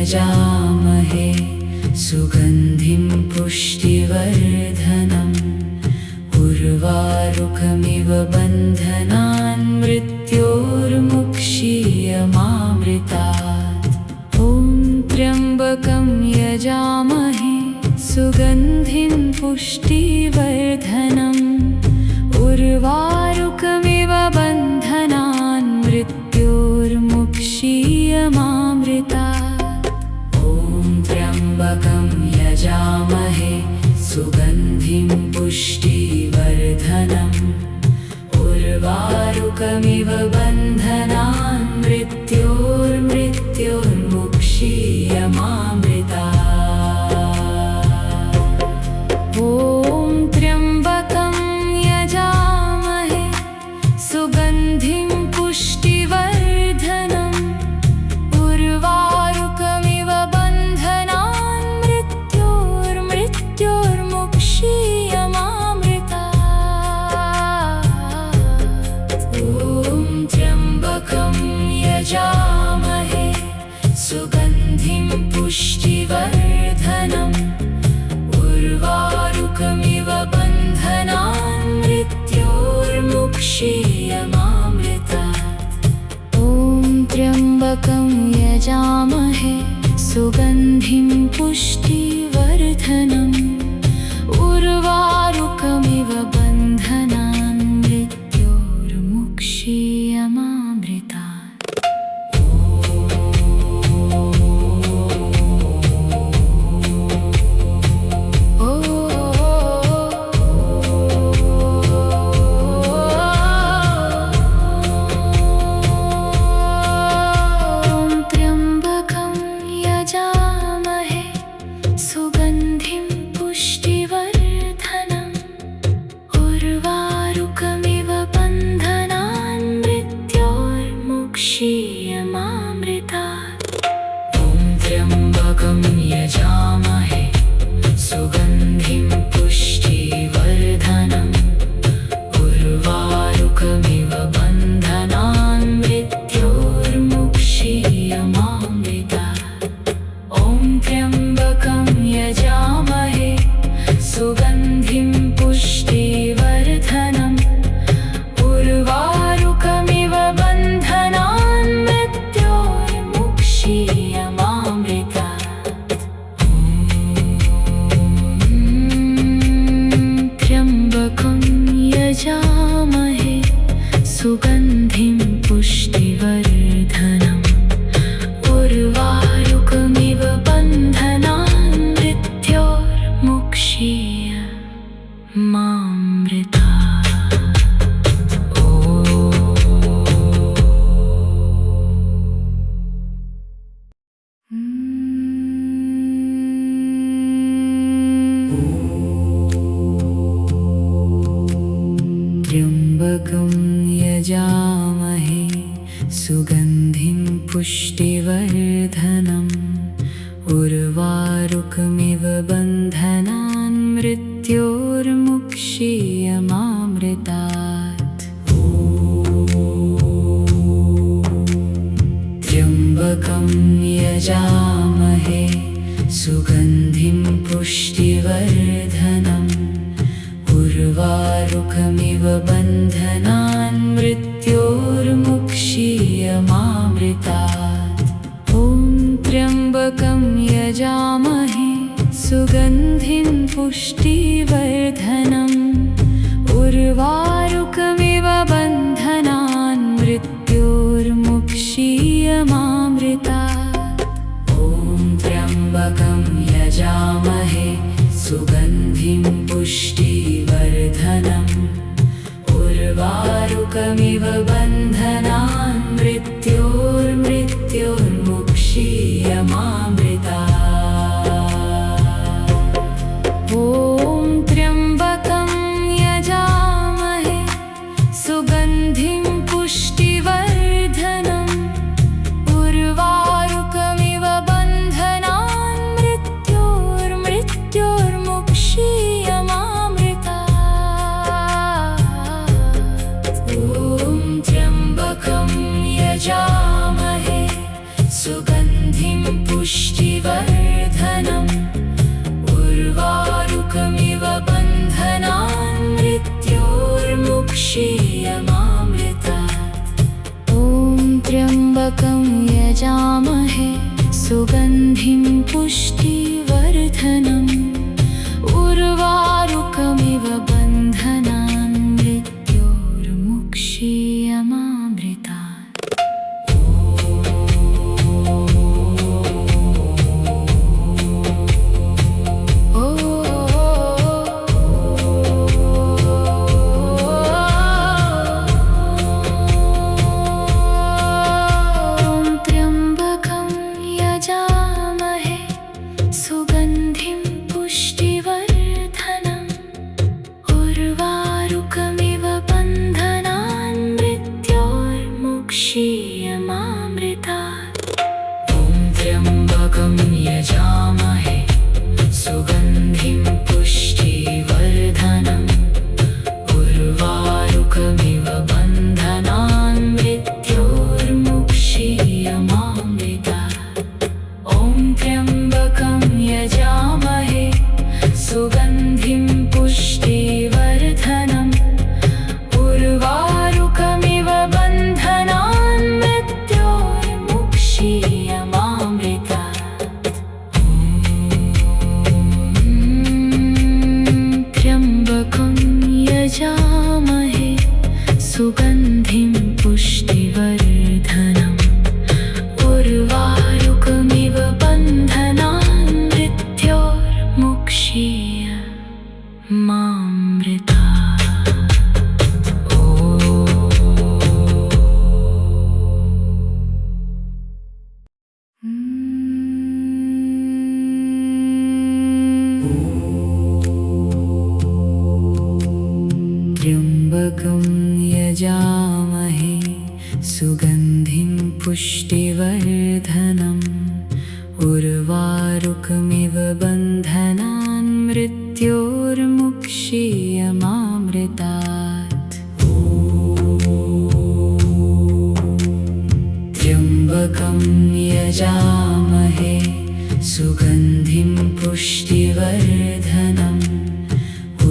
यजामहे सुगन्धिं पुष्टिवर्धनम् उर्वारुकमिव बन्धनान् मृत्योर्मुक्षीयमामृतात्। ॐ त्र्यम्बकं यजामहे सुगन्धिं पुष्टिवर्धनम् उर्वारुकमिव बन्धनान् मृत्योर्मुक्षीयमामृतात्। ॐ त्र्यम्बकं यजामहे सुगन्धिं पुष्टिवर्धनम् उर्वारुकमिव बन्धनान् मृत्योर्मुक्षीयमामृतात्। ॐ त्र्यम्बकं यजामहे सुगन्धिं पुष्टिवर्धनम् उर्वारुकमिव बन्धनान् मृत्योर्मुक्षीयमामृतात्। ॐ त्र्यम्बकं यजामहे सुगन्धिं पुष्टिवर्धनम् उर्वारुकमिव बन्धनान् मृत्योर्मुक्षीयमामृतात्। ॐ त्र्यम्बकं यजामहे सुगन्धिं पुष्टिवर्धनम् उर्वारुकमिव बन्धनान् मृत्योर्मुक्षीयमामृतात्। सुगन्धिं पुष्टिवर्धनम् उर्वारुकमिव बन्धनान् मृत्योर्मुक्षीयमामृतात्। त्र्यम्बकं यजामहे सुगन्धिं पुष्टिवर्धनम् उर्वारुकमिव बन्धनान् मृत्योर्मुक्षीयमामृतात्। त्र्यम्बकं यजामहे सुगन्धिं पुष्टिवर्धनम् उर्वारुकमिव बन्धनान् मृत्योर्मुक्षीयमामृतात्। ॐ त्र्यम्बकं यजामहे सुगन्धिं पुष्टिवर्धनम् उर्वारुकमिव बन्धनान् मृत्योर्मुक्षीयमामृतात्। ॐ त्र्यम्बकं यजामहे सुगन्धिं पुष्टिवर्धनम् उर्वारुकमिव बन्धनान् मृत्योर्मुक्षीयमामृतात्। ॐ त्र्यम्बकं यजामहे मुक्षीयमामृतात्। ॐ त्र्यम्बकं यजामहे सुगन्धिं पुष्टिवर्धनम् उर्वारुकमिव बन्धनान् मृत्योर्मुक्षीयमामृतात्। त्र्यम्बकं यजामहे सुगन्धिं पुष्टिवर्धनम् उर्वारुकमिव बन्धनान् मृत्योर्मुक्षीयमामृतात्। ॐ त्र्यम्बकं यजामहे सुगन्धिं पुष्टिवर्धनम् उर्वारुकमिव बन्धनान् मृत्योर्मुक्षीयमामृतात्। त्र्यम्बकं यजामहे सुगन्धिं पुष्टिवर्धनम् उर्वारुकमिव बन्धनान् मृत्योर्मुक्षीयमामृतात्। त्र्यम्बकं यजामहे सुगन्धिं पुष्टिवर्धनम् उर्वारुकमिव बन्धनान् मृत्योर्मुक्षीयमामृतात्। त्र्यम्बकं यजामहे सुगन्धिं पुष्टिवर्धनम्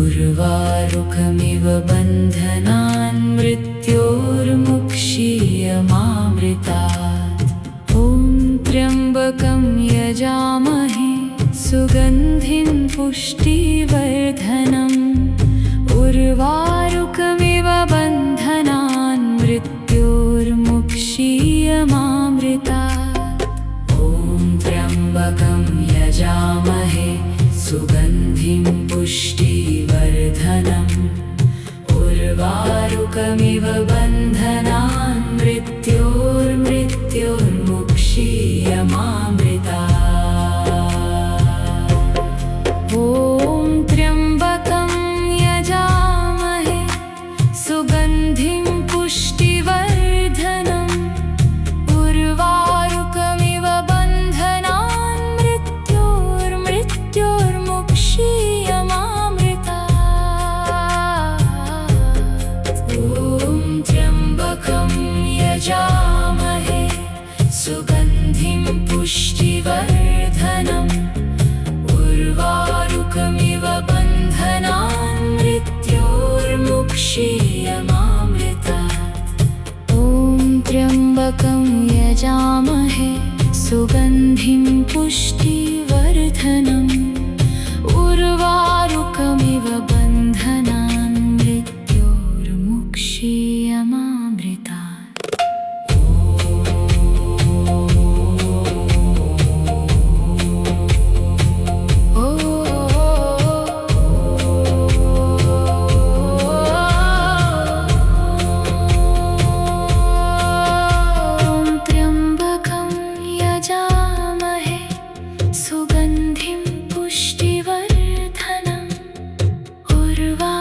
उर्वारुकमिव बन्धनान् मृत्योर्मुक्षीयमामृतात्। ॐ त्र्यम्बकं यजामहे सुगन्धिं पुष्टिवर्धनम् उर्वारुकमिव बन्धनान् मृत्योर्मुक्षीयमामृतात्। ॐ त्र्यम्बकं यजामहे सुगन्धिं पुष्टिवर्धनम् उर्वारुकमिव बन्धनान् मृत्योर्मुक्षीयमामृतात्। ॐ त्र्यम्बकं यजामहे सुगन्धिं पुष्टिवर्धनम् उर्वारुकमिव बन्धनान् मृत्योर्मुक्षीयमामृतात्। ॐ त्र्यम्बकं यजामहे सुगन्धिं पुष्टिवर्धनम् उर्वारुकमिव बन्धनान् मृत्योर्मुक्षीयमामृतात्। ॐ त्र्यम्बकं यजामहे सुगन्धिं पुष्टिवर्धनम् उर्वारुकमिव बन्धनान् मृत्योर्मुक्षीयमामृतात्। सुगन्धिं पुष्टिवर्धनम् उर्वा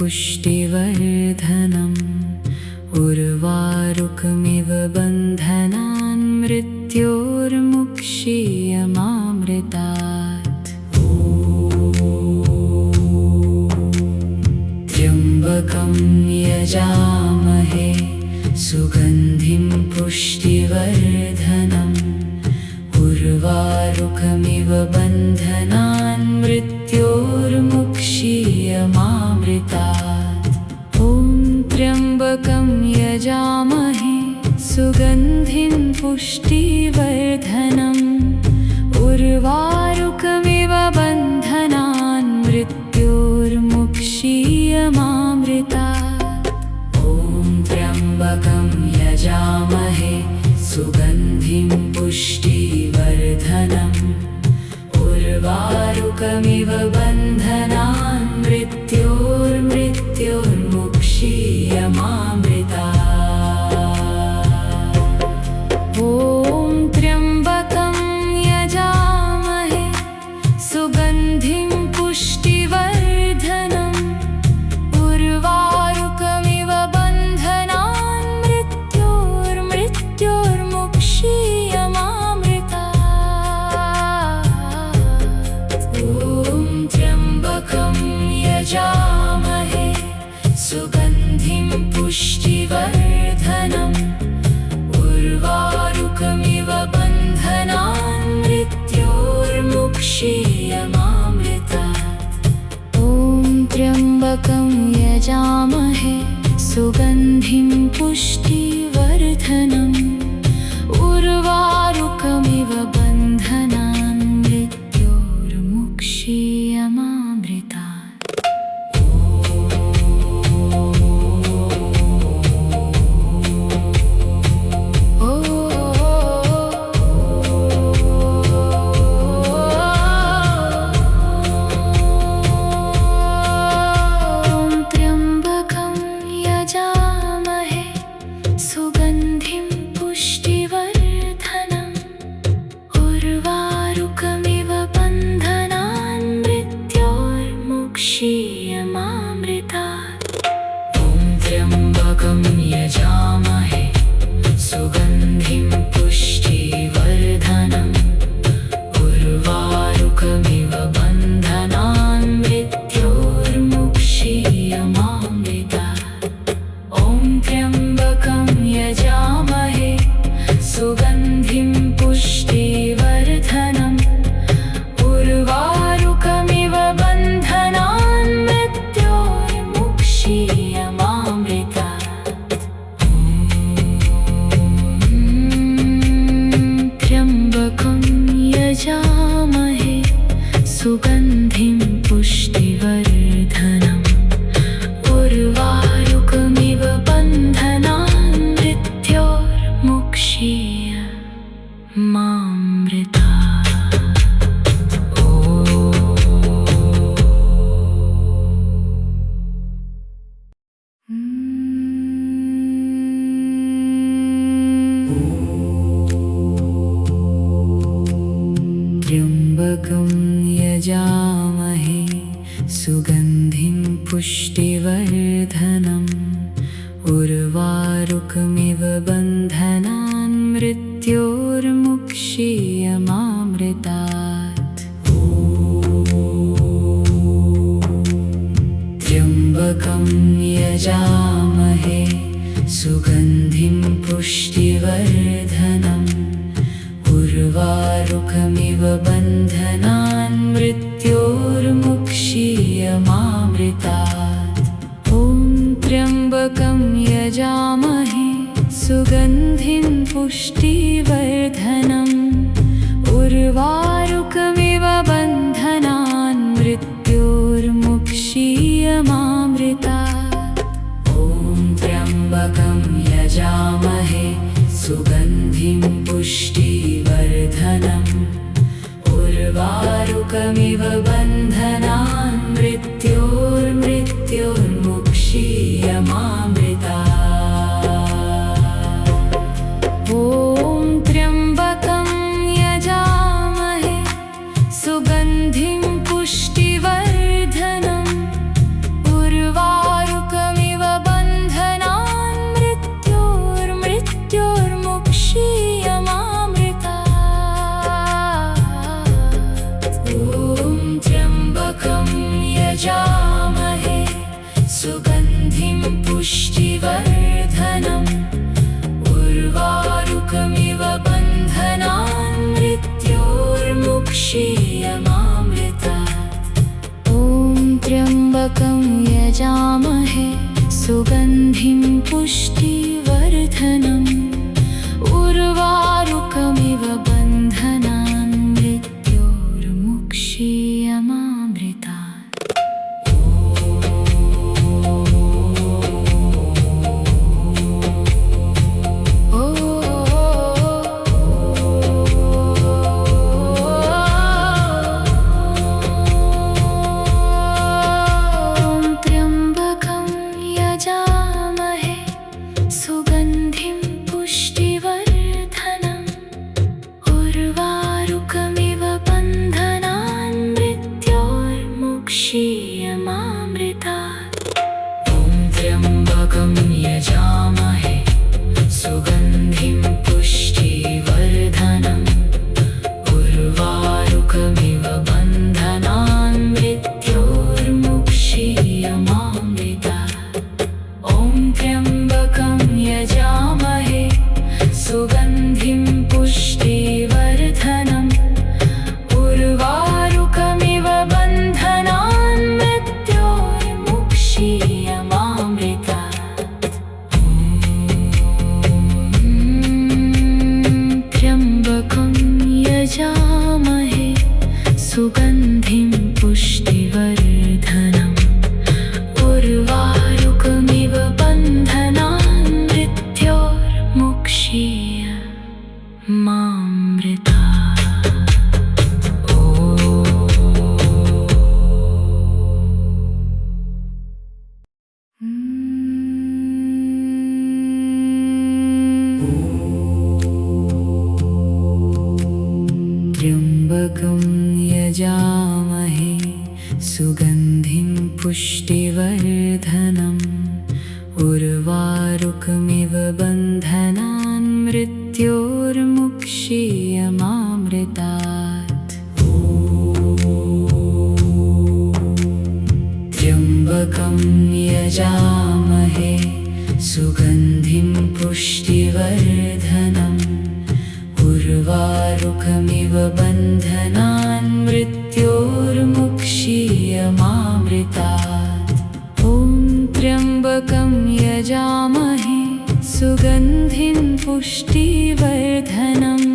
पुष्टिवर्धनम् उर्वारुकमिव बन्धनान् मृत्योर्मुक्षीयमामृतात्। त्र्यम्बकं यजामहे सुगन्धिं पुष्टिवर्धनम् उर्वारुकमिव बन्धनान् मृत्योर्मुक्षीयमामृतात्। ॐ त्र्यम्बकं यजामहे सुगन्धिं पुष्टिवर्धनम् उर्वारुकमिव बन्धनान् मृत्योर्मुक्षीयमामृतात्। ॐ त्र्यम्बकं यजामहे सुगन्धिं पुष्टिवर्धनम् उर्वारुकमिव बन्धनान् मृत्योर्मुक्षीयमामृतात्। ॐ त्र्यम्बकं यजामहे सुगन्धिं पुष्टिवर्धनम् उर्वारुकमिव बन्धनान् मृत्योर्मुक्षीयमामृतात्। ॐ त्र्यम्बकं यजामहे सुगन्धिं पुष्टिवर्धनम् उर्वारुकमिव बन्धनान् मृत्योर्मुक्षीयमामृतात्। ॐ त्र्यम्बकं यजामहे सुगन्धिं पुष्टिवर्धनम् उर्वारुकमिव बन्धनान् मृत्योर्मुक्षीयमामृतात्। सुगन्धिं पुष्टिवर्धनम् उर्वारुकमिव बन्धनान् त्र्यम्बकं यजामहे सुगन्धिं पुष्टिवर्धनम् उर्वारुकमिव बन्धनान् मृत्योर्मुक्षीयमामृतात्। त्र्यम्बकं यजामहे सुगन्धिं पुष्टिवर्धनम् उर्वारुकमिव बन्धनान् मृत्योर्मुक्षीयमामृतात्। ॐ त्र्यम्बकं यजामहे सुगन्धिं पुष्टिवर्धनम् उर्वारुकमिव बन्धनान् मृत्योर्मुक्षीयमामृतात्। ॐ त्र्यम्बकं यजामहे सुगन्धिं पुष्टिवर्धनम् उर्वारुकमिव बन्धनान् मृत्योर्मुक्षीयमामृतात्। ॐ त्र्यम्बकं यजामहे सुगन्धिं पुष्टिवर्धनम् उर्वारुकमिव त्र्यम्बकं यजामहे सुगन्धिं पुष्टिवर्धनम् उर्वारुकमिव बन्धनान् मृत्योर्मुक्षीयमामृतात्। त्र्यम्बकं यजामहे सुगन्धिं पुष्टिवर्धनम् उर्वारुकमिव बन्धनान् मृत्योर्मुक्षीयमामृतात्। ॐ त्र्यम्बकं यजामहे सुगन्धिं पुष्टिवर्धनम् उर्वारुकमिव बन्धनान् मृत्योर्मुक्षीयमामृतात्। त्र्यम्बकं यजामहे सुगन्धिं पुष्टिवर्धनम् उर्वारुकमिव बन्धनान् मृत्योर्मुक्षीयमामृतात्। त्र्यम्बकं यजामहे सुगन्धिं पुष्टिवर्धनम् उर्वारुकमिव बन्धनान् मृत्योर्मुक्षीयमामृतात्। त्र्यम्बकं यजामहे सुगन्धिं पुष्टिवर्धनम्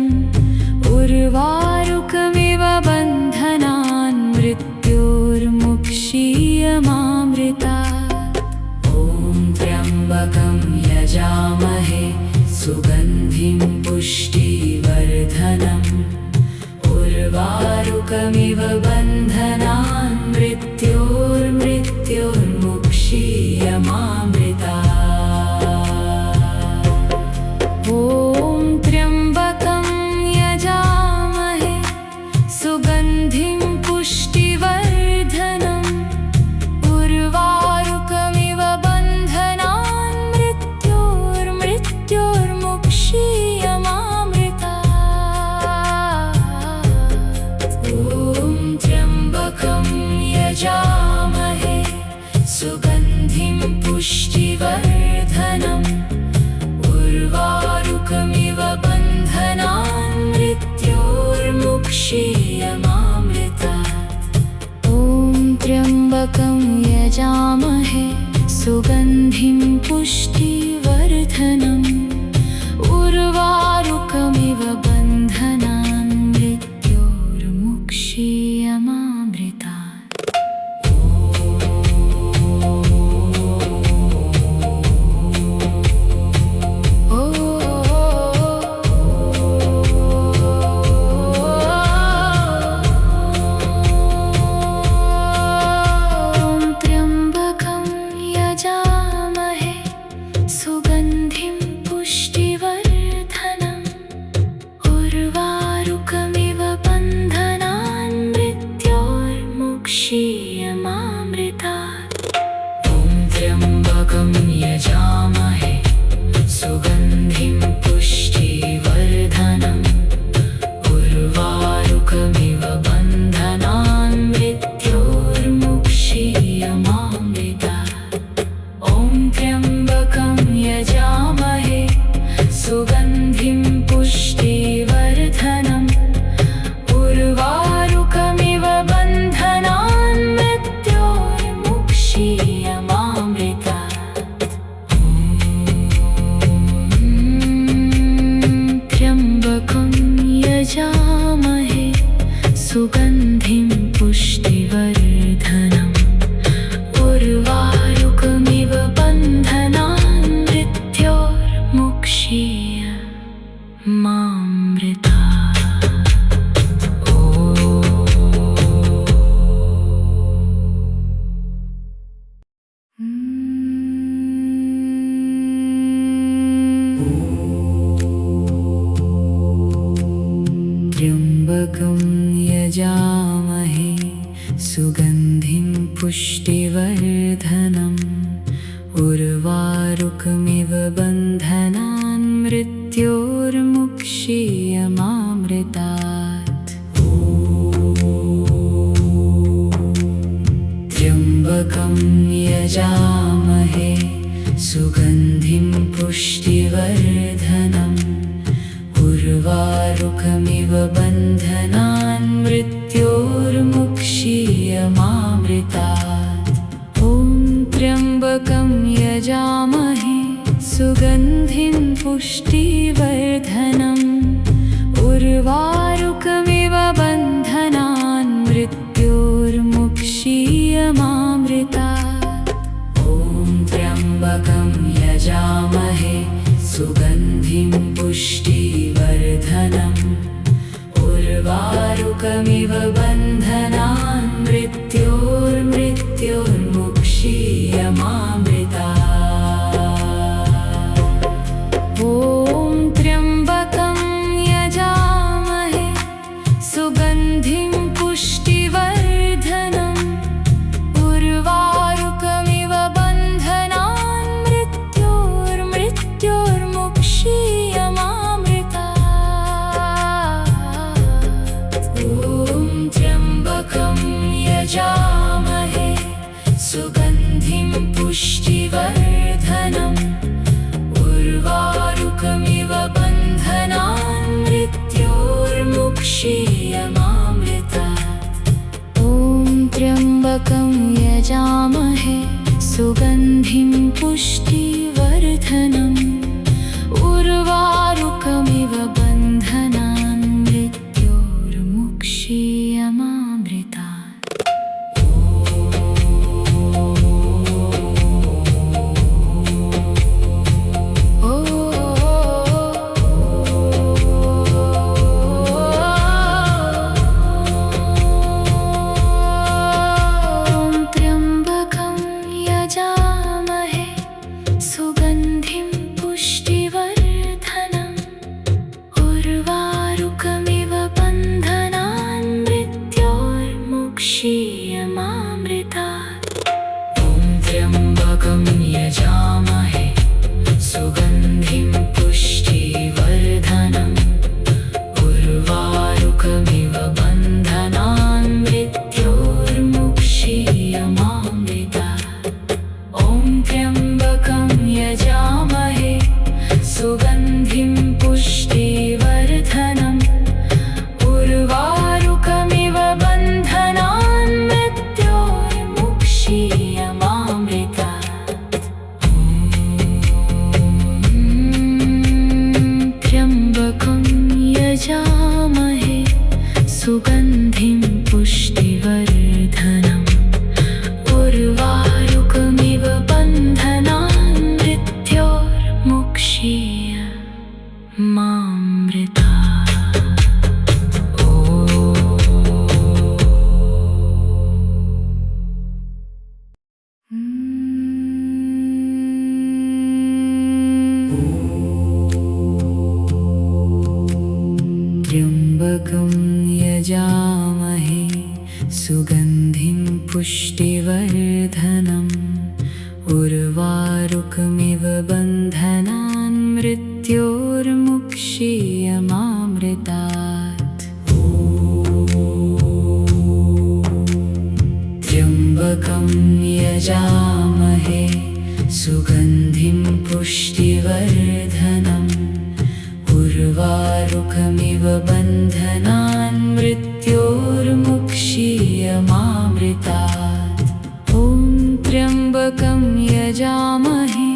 उर्वारुकमिव बन्धनान् मृत्योर्मुक्षीयमामृतात्। ॐ त्र्यम्बकं यजामहे सुगन्धिं पुष्टिवर्धनम् उर्वारुकमिव बन्धनान् मृत्योर्मुक्षीयमामृतात्। ॐ त्र्यम्बकं यजामहे सुगन्धिं पुष्टिवर्धनम् उर्वारुकमिव बन्धनान् मृत्योर्मुक्षीयमामृतात्। ॐ त्र्यम्बकं यजामहे सुगन्धिं पुष्टिवर्धनम् उर्वारुकमिव बन्धनान् मृत्योर्मुक्षीयमामृतात्। ॐ त्र्यम्बकं यजामहे सुगन्धिं पुष्टिवर्धनम् उर्वारुकमिव बन्धनान् मृत्योर्मुक्षीयमामृतात्। ॐ त्र्यम्बकं यजामहे सुगन्धिं पुष्टिवर्धनम् उर्वारुकमिव बन्धनान् मृत्योर्मुक्षीयमामृतात्। सुगन्धिं पुष्टिवर्धनम् उर्वारुकमिव बन्धनान् मृत्योर्मुक्षीय मामृतात्। त्र्यम्बकं यजामहे सुगन्धिं पुष्टिवर्धनम् उर्वारुकमिव बन्धनान् मृत्योर्मुक्षीय मामृतात्। त्र्यम्बकं यजामहे सुगन्धिं पुष्टिवर्धनम् उर्वारुकमिव बन्धनान् मृत्योर्मुक्षीय मामृतात्। ॐ त्र्यम्बकं यजामहे सुगन्धिं पुष्टिवर्धनम् उर्वारुकमिव बन्धनान् मृत्योर्मुक्षीय मामृतात्। ॐ त्र्यम्बकं यजामहे सुगन्धिं पुष्टिवर्धनम् उर्वारुकमिव बन्धनान् मृत्योर्मुक्षीय मामृतात्। ॐ त्र्यम्बकं यजामहे सुगन्धिं पुष्टिवर्धनम् उर्वारुकमिव बन्धनान् मृत्योर्मुक्षीय मामृतात्। ॐ त्र्यम्बकं यजामहे सुगन्धिं पुष्टिवर्धनम् उर्वारुकमिव बन्धनान् मृत्योर्मुक्षीय मामृतात्। ॐ त्र्यम्बकं यजामहे सुगन्धिं पुष्टिवर्धनम् उर्वारुकमिव बन्धनान् मृत्योर्मुक्षीय मामृतात्। त्र्यम्बकं यजामहे सुगन्धिं पुष्टिवर्धनम् उर्वारुकमिव बन्धनान् मृत्योर्मुक्षीय मामृतात्। ॐ त्र्यम्बकं यजामहे सुगन्धिं पुष्टिवर्धनम् उर्वारुकमिव बन्धनान् मृत्योर्मुक्षीय मामृतात्। त्र्यम्बकं यजामहे सुगन्धिं पुष्टिवर्धनम् उर्वारुकमिव बन्धनान् मृत्योर्मुक्षीय मामृतात्। त्र्यम्बकं यजामहे सुगन्धिं पुष्टिवर्धनम् उर्वारुकमिव बन्धनान् मृत्योर्मुक्षीय मामृतात्। त्र्यम्बकं यजामहे सुगन्धिं पुष्टिवर्धनम् उर्वारुकमिव बन्धनान् मृत्योर्मुक्षीय मामृतात्। ॐ त्र्यम्बकं यजामहे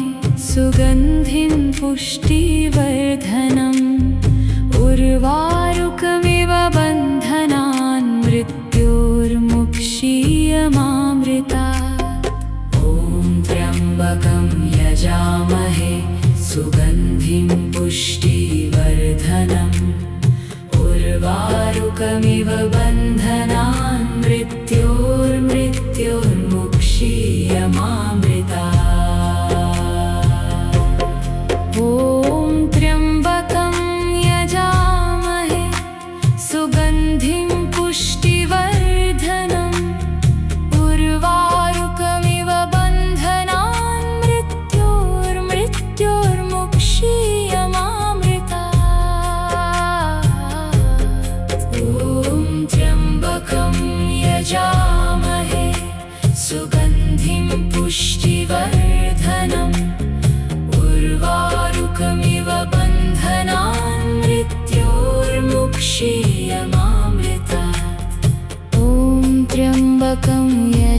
सुगन्धिं पुष्टिवर्धनम् उर्वारुकमिव बन्धनान्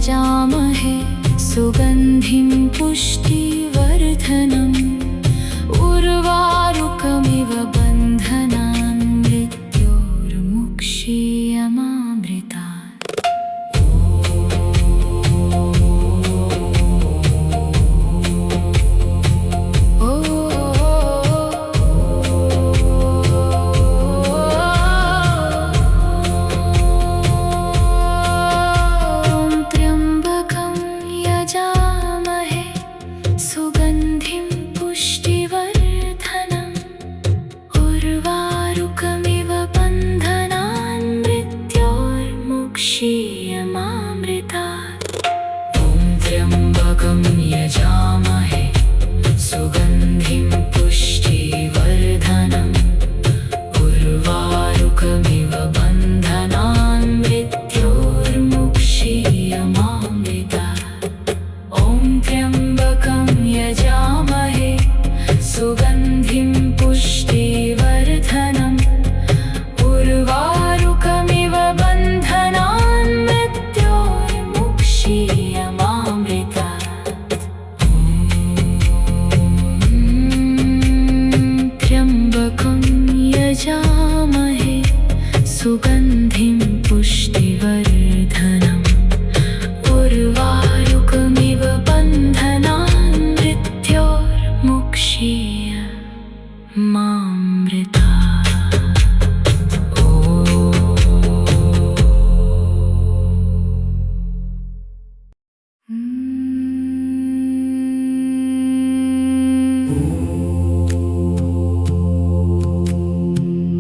यजामहे सुगन्धिं पुष्टिवर्धनम् उर्वारुकमिव बन्धनान् मृत्योर्मुक्षीयमामृतात्। सुगन्धिं पुष्टिवर्धनम् उर्वारुकमिव बन्धनान् मृत्योर्मुक्षीयमामृतात्। ॐ त्र्यम्बकं यजामहे सुगन्धिं पुष्टिवर्धनम् उर्वारुकमिव बन्धनान् मृत्योर्मुक्षीयमामृतात्। ॐ त्र्यम्बकं यजामहे सुगन्धिं पुष्टिवर्धनम् उर्वारुकमिव बन्धनान् मृत्योर्मुक्षीयमामृतात्। त्र्यम्बकं यजामहे सुगन्धिं पुष्टिवर्धनम् उर्वारुकमिव बन्धनान्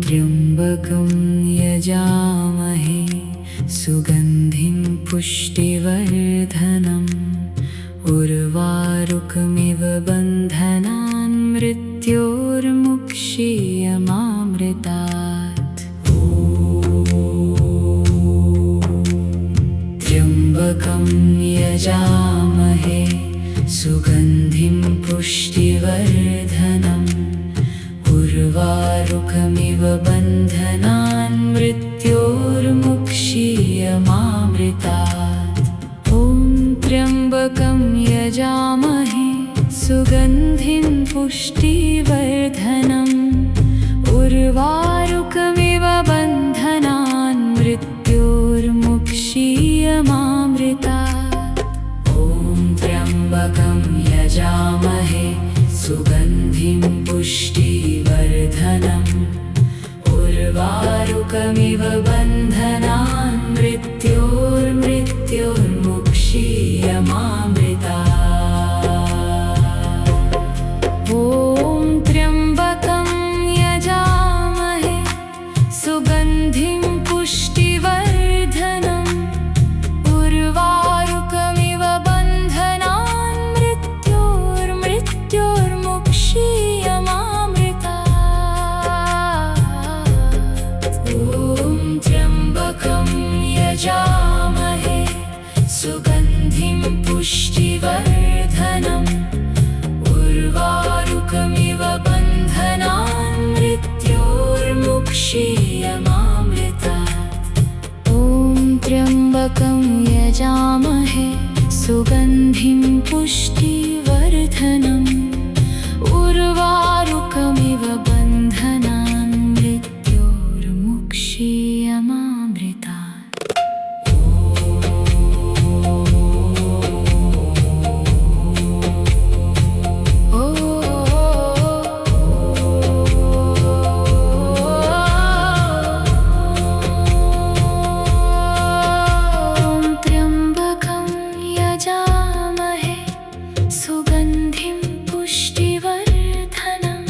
त्र्यम्बकं यजामहे सुगन्धिं पुष्टिवर्धनम् उर्वारुकमिव बन्धनान् मृत्योर्मुक्षीयमामृतात्। त्र्यम्बकं यजामहे सुगन्धिं पुष्टिवर्धनम् उर्वारुकमिव बन्धनान् मृत्योर्मुक्षीयमामृतात्। ॐ त्र्यम्बकं यजामहे सुगन्धिं पुष्टिवर्धनम् उर्वारुकमिव बन्धनान् मृत्योर्मुक्षीयमामृतात्। ॐ त्र्यम्बकं यजामहे सुगन्धिं पुष्टिवर्धनम् उर्वारुकमिव बन्धनान् मृत्योर्मुक्षीयमामृतात्। ॐ त्र्यम्बकं यजामहे सुगन्धिं पुष्टिवर्धनम् उर्वारुकमिव बन्धनान् मृत्योर्मुक्षीयमामृतात्। ॐ त्र्यम्बकं यजामहे सुगन्धिं पुष्टिवर्धनम् उर्वारुकमिव बन्धनान् मृत्योर्मुक्षीयमामृतात्। ॐ त्र्यम्बकं यजामहे सुगन्धिं पुष्टिवर्धनम् उर्वारुकमिव बन्धनान् मृत्योर्मुक्षीयमामृतात्। सुगन्धिं पुष्टिवर्धनम्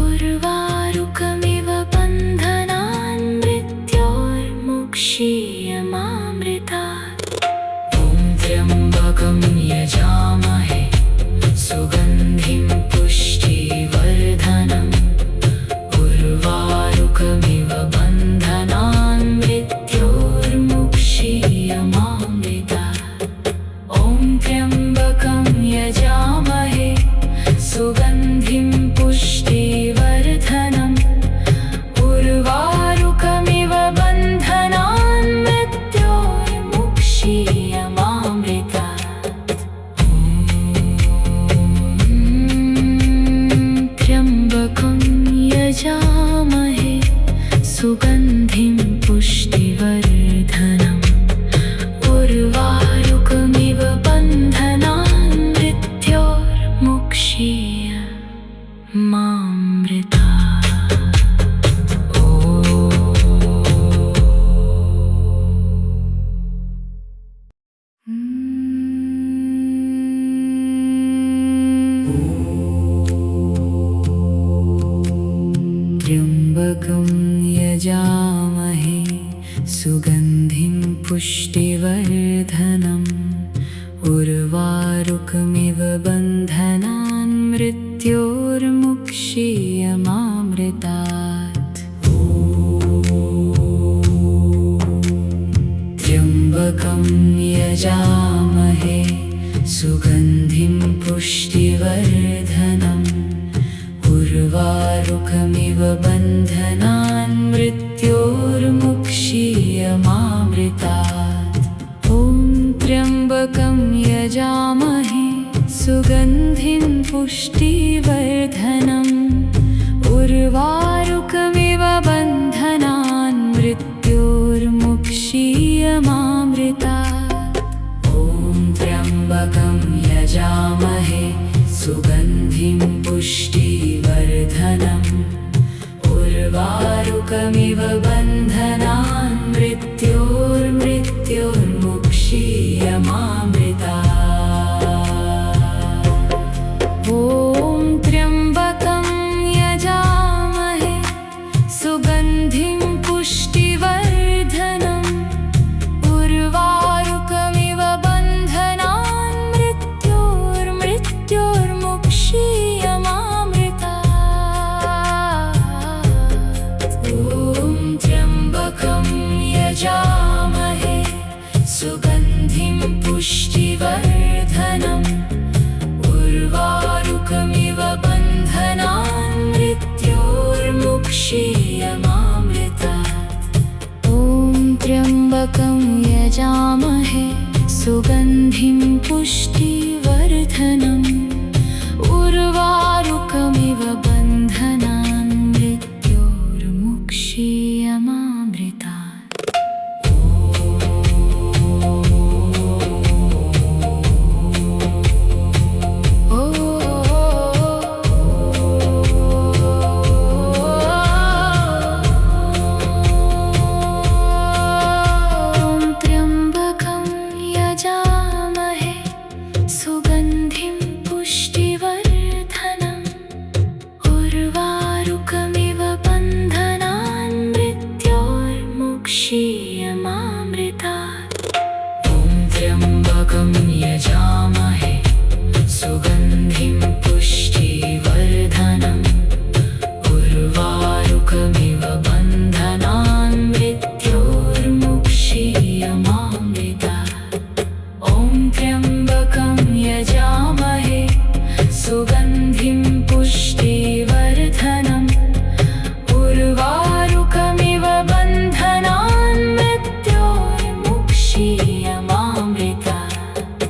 उर्वारुकमिव बन्धनान् मृत्योर्मुक्षीयमामृतात्। ॐ त्र्यम्बकं यजामहे सुगन्धिं पुष्टिवर्धनम् उर्वारुकमिव बन्धनान् मृत्योर्मुक्षीयमामृतात्। ॐ त्र्यम्बकं यजामहे सुगन्धिं पुष्टिवर्धनम् त्र्यम्बकं यजामहे सुगन्धिं पुष्टिवर्धनम् उर्वारुकमिव बन्धनान् मृत्योर्मुक्षीयमामृतात्। त्र्यम्बकं यजामहे सुगन्धिं पुष्टिवर्धनम् उर्वारुकमिव बन्धनान् मृत्योर्मुक्षीयमामृतात्। त्र्यम्बकं यजामहे सुगन्धिं पुष्टिवर्धनम् उर्वारुकमिव बन्धनान् मृत्योर्मुक्षीयमामृतात्। ॐ त्र्यम्बकं यजामहे सुगन्धिं पुष्टिवर्धनम् उर्वारुकमिव बन्धनान् मृत्योर्मुक्षीयमामृतात्। ॐ त्र्यम्बकं यजामहे सुगन्धिं पुष्टिवर्धनम् उर्वारुकमिव बन्धनान् मृत्योर्मुक्षीयमामृतात्। ॐ त्र्यम्बकं यजामहे सुगन्धिं पुष्टिवर्धनम् उर्वारुकमिव बन्धनान् मृत्योर्मुक्षीयमामृतात्। ॐ त्र्यम्बकं यजामहे सुगन्धिं पुष्टिवर्धनम् उर्वारुकमिव बन्धनान् मृत्योर्मुक्षीयमामृतात्। ॐ त्र्यम्बकं यजामहे सुगन्धिं पुष्टिवर्धनम् उर्वारुकमिव बन्धनान् मृत्योर्मुक्षीयमामृतात्। सुगन्धिं पुष्टिवर्धनम् उर्वारुकमिव बन्धनान् मृत्योर्मुक्षीयमामृतात्।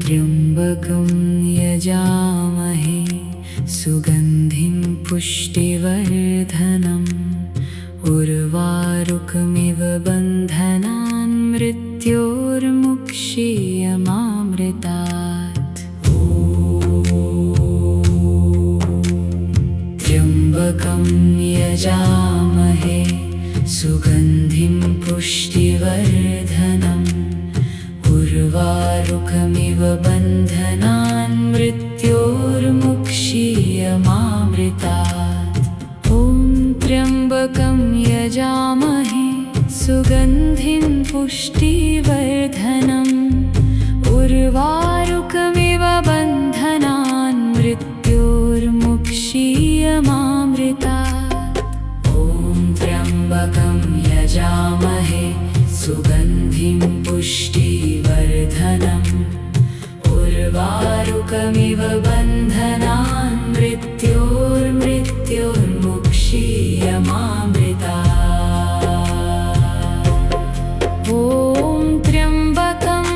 त्र्यम्बकं यजामहे सुगन्धिं पुष्टिवर्धनम् उर्वारुकमिव बन्धनान् मृत्योर्मुक्षीयमामृतात्। त्र्यम्बकं यजामहे सुगन्धिं पुष्टिवर्धनम् उर्वारुकमिव बन्धनान् मृत्योर्मुक्षीयमामृतात्। ॐ त्र्यम्बकं यजामहे सुगन्धिं पुष्टिवर्धनम् उर्वारुकमिव बन्धनान् मृत्योर्मुक्षीयमामृतात्। ॐ त्र्यम्बकं यजामहे सुगन्धिं पुष्टिवर्धनम् उर्वारुकमिव बन्धनान् मृत्योर्मुक्षीयमामृतात्। ॐ त्र्यम्बकं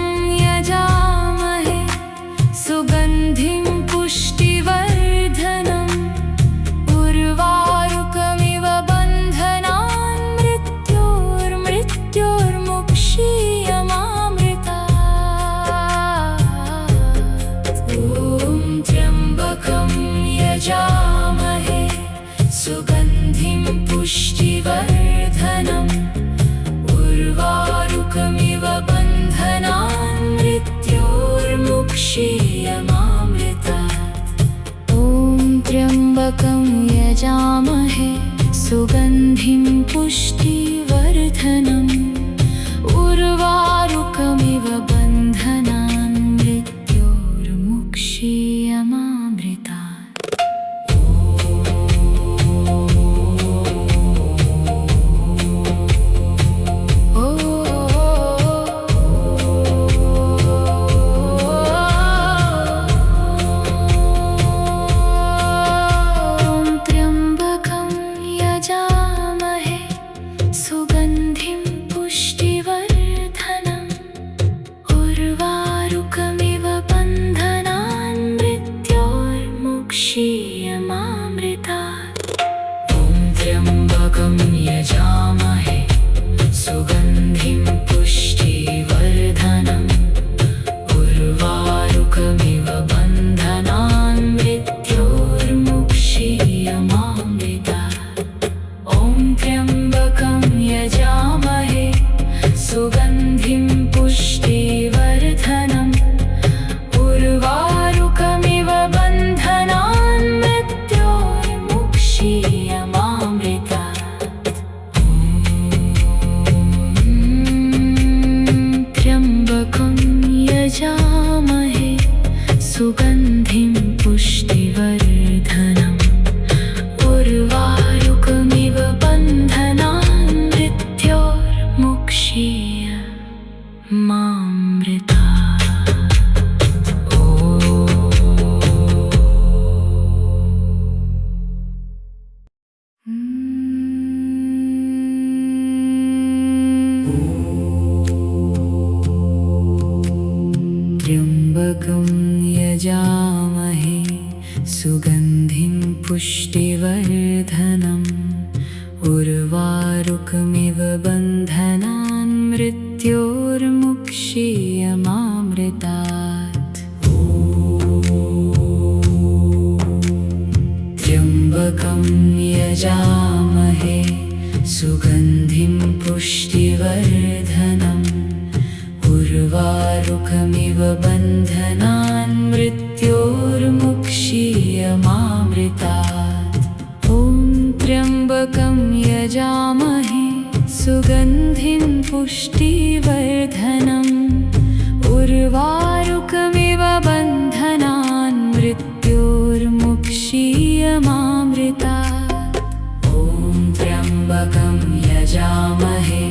यजामहे सुगन्धिं पुष्टिवर्धनम् उर्वारुकमिव बन्धनान् मृत्योर्मुक्षीयमामृतात्। ॐ त्र्यम्बकं यजामहे सुगन्धिं पुष्टिवर्धनम् उर्वारुकमिव बन्धनान् मृत्योर्मुक्षीयमामृतात्। ॐ त्र्यम्बकं यजामहे सुगन्धिं पुष्टिवर्धनम् उर्वारुकमिव बन्धनान् मृत्योर्मुक्षीयमामृतात्। त्र्यम्बकं यजामहे सुगन्धिं पुष्टिवर्धनम् उर्वारुकमिव बन्धनान् मृत्योर्मुक्षीयमामृतात्। ॐ त्र्यम्बकं यजामहे सुगन्धिं पुष्टिवर्धनम् उर्वारुकमिव बन्धनान् मृत्योर्मुक्षीयमामृतात्। त्र्यम्बकं यजामहे सुगन्धिं पुष्टिवर्धनम् उर्वारुकमिव बन्धनान् मृत्योर्मुक्षीयमामृतात्। त्र्यम्बकं यजामहे सुगन्धिं पुष्टिवर्धनम् उर्वारुकमिव बन्धनान् मृत्योर्मुक्षीयमामृतात्। त्र्यम्बकं यजामहे सुगन्धिं पुष्टिवर्धनम् उर्वारुकमिव बन्धनान् मृत्योर्मुक्षीयमामृतात्। ॐ त्र्यम्बकं यजामहे सुगन्धिं पुष्टिवर्धनम् उर्वारुकमिव बन्धनान् मृत्योर्मुक्षीयमामृतात्। ॐ त्र्यम्बकं यजामहे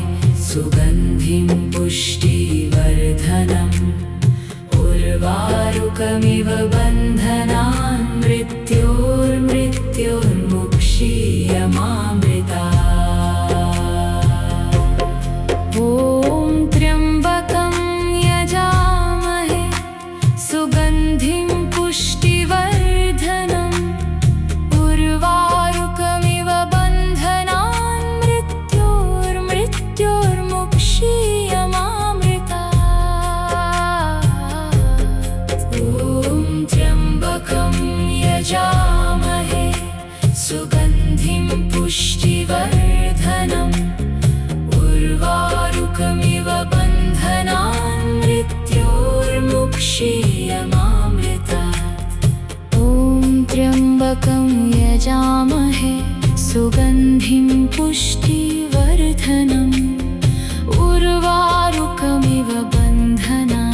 सुगन्धिं पुष्टिवर्धनम् उर्वारुकमिव बन्धनान् मृत्योर्मुक्षीयमामृतात्। ॐ त्र्यम्बकं यजामहे सुगन्धिं पुष्टिवर्धनम् उर्वारुकमिव बन्धनान् मृत्योर्मुक्षीयमामृतात्। ॐ त्र्यम्बकं यजामहे सुगन्धिं पुष्टिवर्धनम् उर्वारुकमिव बन्धनान् मृत्योर्मुक्षीयमामृतात्। ॐ त्र्यम्बकं यजामहे सुगन्धिं पुष्टिवर्धनम् उर्वारुकमिव बन्धनान्